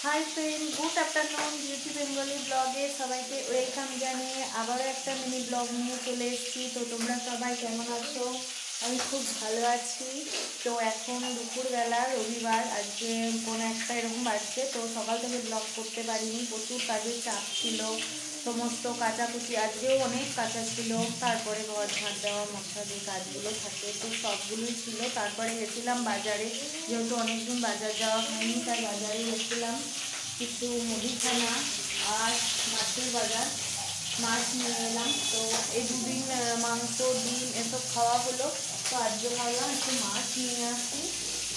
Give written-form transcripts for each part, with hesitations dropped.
High friend good afternoon beauty Bengali ব্লগে সবাইকে welcome জানিয়ে আবারও একটা মিনি ব্লগ নিয়ে চলে এসেছি। তো তোমরা সবাই কেমন আছো? আমি খুব ভালো আছি। তো এখন দুপুরবেলা রবিবার, আজকে কোনো একটা এরকম বাজছে। তো সকাল থেকে ব্লগ করতে পারিনি, প্রচুর কাজের চাপ ছিল। সমস্ত কাচাকুচি আজকেও অনেক কাঁচা ছিল, তারপরে ঘর ঝাঁট দেওয়া মশা যে কাজগুলো থাকে তো সবগুলোই ছিল। তারপরে গেছিলাম বাজারে, যেহেতু অনেকদিন বাজার যাওয়া হয়নি তাই বাজারে গেছিলাম। কিছু মুদিখানা আর মাছের বাজার, মাছ নিয়ে এলাম। তো এই দুদিন মাংস ডিম এসব খাওয়া হলো, তো আজকে ভাবলাম একটু মাছ নিয়ে আসি।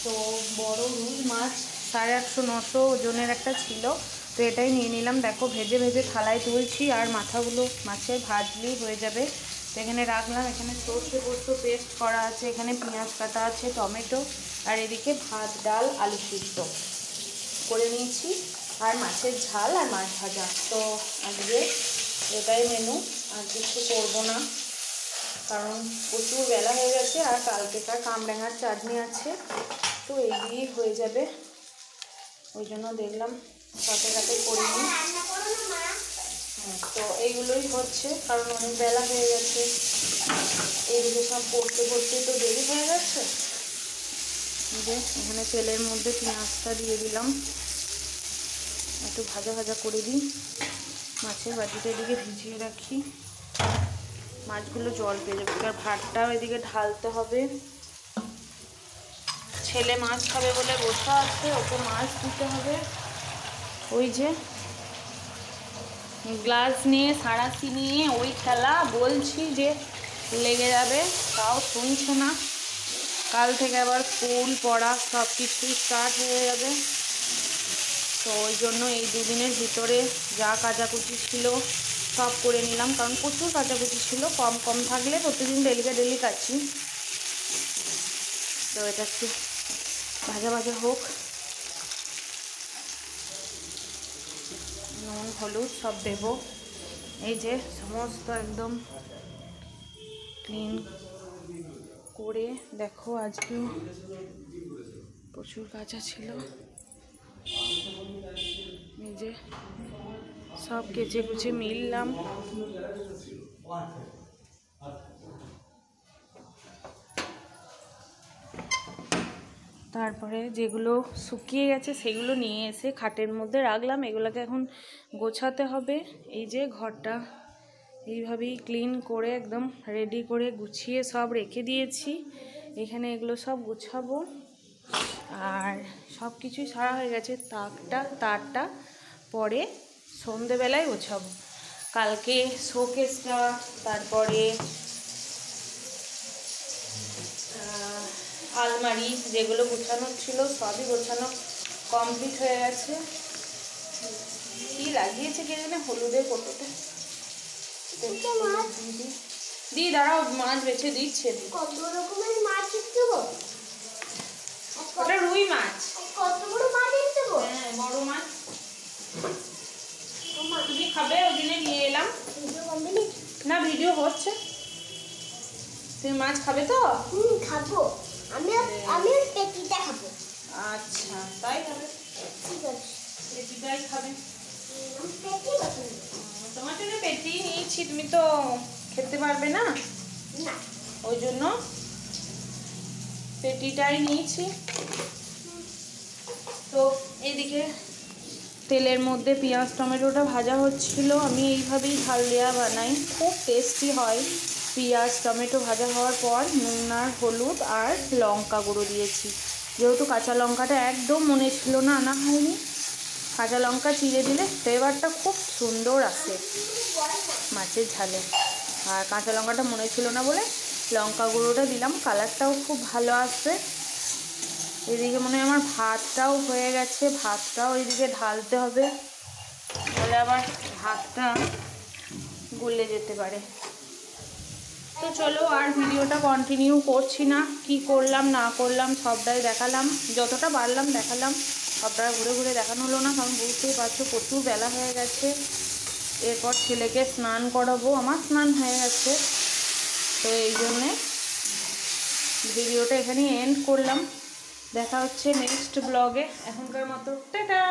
তো বড় রুই মাছ 850-900 ওজনের একটা ছিল, তো এটাই নিয়ে নিলাম। দেখো ভেজে ভেজে থালায় তুলছি, আর মাথাগুলো মাছের ভাজলেই হয়ে যাবে। তো এখানে রাখলাম, এখানে সর্ষে পোস্ত পেস্ট করা আছে, এখানে পেঁয়াজ কাটা আছে, টমেটো, আর এদিকে ভাত ডাল আলু সিদ্ধ করে নিয়েছি, আর মাছের ঝাল আর মাছ ভাজা। তো আজকে এটাই মেনু, আর কিছু করবো না কারণ প্রচুর বেলা হয়ে গেছে, আর কালকেকার কামরাঙার চাটনি আছে, তো এই দিয়েই হয়ে যাবে। ওই জন্য দেখলাম সাথে সাথে করে নিই। তো এইগুলোই হচ্ছে, কারণ অনেক বেলা হয়ে গেছে, এইদিকে সব পড়তে পড়তে তো দেরি হয়ে গেছে। যে এখানে তেলের মধ্যে পেঁয়াজটা দিয়ে দিলাম, একটু ভাজা ভাজা করে দিই। মাছের বাটিটা এদিকে ভিজিয়ে রাখি, মাছগুলো জল পেয়ে যাবে। আর ভাতটাও এদিকে ঢালতে হবে। ছেলে মাছ খাবে বলে বসা আছে, ওকে মাছ দিতে হবে। ওই যে গ্লাস নিয়ে সাঁড়াশি নিয়ে ওই খেলা, বলছি যে লেগে যাবে, তাও শুনছে না। কাল থেকে আবার স্কুল পড়া সব কিছুই স্টার্ট হয়ে যাবে। তো ওই জন্য এই দুদিনের ভিতরে যা কাচাকুচি ছিল সব করে নিলাম, কারণ প্রচুর কাচাকুচি ছিল। কম কম থাকলে প্রতিদিন ডেলি কাচি। তো এটা একটু ভাজা ভাজা হোক, নুন হলুদ সব দেব। এই যে সমস্ত একদম ক্লিন করে দেখো, আজকেও প্রচুর কাঁচা ছিল। এই যে সব কেচে কুচে মিললাম। তারপরে যেগুলো শুকিয়ে গেছে সেগুলো নিয়ে এসে খাটের মধ্যে রাখলাম, এগুলোকে এখন গোছাতে হবে। এই যে ঘরটা এইভাবেই ক্লিন করে একদম রেডি করে গুছিয়ে সব রেখে দিয়েছি। এখানে এগুলো সব গুছাবো, আর সব কিছুই সারা হয়ে গেছে। তারটা পরে সন্ধেবেলায় গোছাবো। কালকে শোকেসটা, তারপরে আলমারি যেগুলো গোছানো ছিল সবই গোছানো কমপ্লিট হয়ে গেছে। কি লাগিয়েছে কে জানে হলুদের কৌটোতে, দি দাঁড়াও মাছ বেছে দিচ্ছে। কত রকমের মাছ দেবো? ওটা রুই মাছ। কত বড় মাছ দেবো? হ্যাঁ বড় মাছ। তুমি খাবে ওই দিনে নিয়ে এলাম। না ভিডিও হচ্ছে। তুমি মাছ খাবে তো? খাবো। আমি পেটিটা খাবো। আচ্ছা তাই খাবে, ঠিক আছে পেটিটাই খাবে। পেটি পছন্দ। তোমার জন্য পেটি নিয়েছি, তুমি তো খেতে পারবে না, না ওই জন্য পেটিটাই নিয়েছি। তো এইদিকে তেলের মধ্যে পেঁয়াজ টমেটোটা ভাজা হচ্ছিল। আমি এইভাবেই ঝাল দেওয়া বানাই, খুব টেস্টি হয়। পেঁয়াজ টমেটো ভাজা হওয়ার পর নুন আর হলুদ আর লঙ্কা গুঁড়ো দিয়েছি। যেহেতু কাঁচা লঙ্কাটা একদম মনে ছিল না, আনা হয়নি। কাঁচা লঙ্কা চিড়ে দিলে ফ্লেভারটা খুব সুন্দর আসে মাছের ঝালে, আর কাঁচা লঙ্কাটা মনে ছিল না বলে লঙ্কা গুঁড়োটা দিলাম, কালারটাও খুব ভালো আসবে। এদিকে মনে হয় আমার ভাতটাও হয়ে গেছে, ভাতটাও এদিকে ঢালতে হবে, তাহলে আবার ভাতটা গলে যেতে পারে। তো চলো আর ভিডিওটা কন্টিনিউ করছি না, কি করলাম না করলাম সবটাই দেখালাম, যতটা পারলাম দেখালাম। সবটা ঘুরে ঘুরে দেখানো হলো না, কারণ বুঝতেই পারছো প্রচুর বেলা হয়ে গেছে। এরপর ছেলেকে স্নান করাবো, আমার স্নান হয়ে গেছে। তো এই জন্যে ভিডিওটা এখানেই এন্ড করলাম। দেখা হচ্ছে নেক্সট ব্লগে। এখনকার মতো টাটা।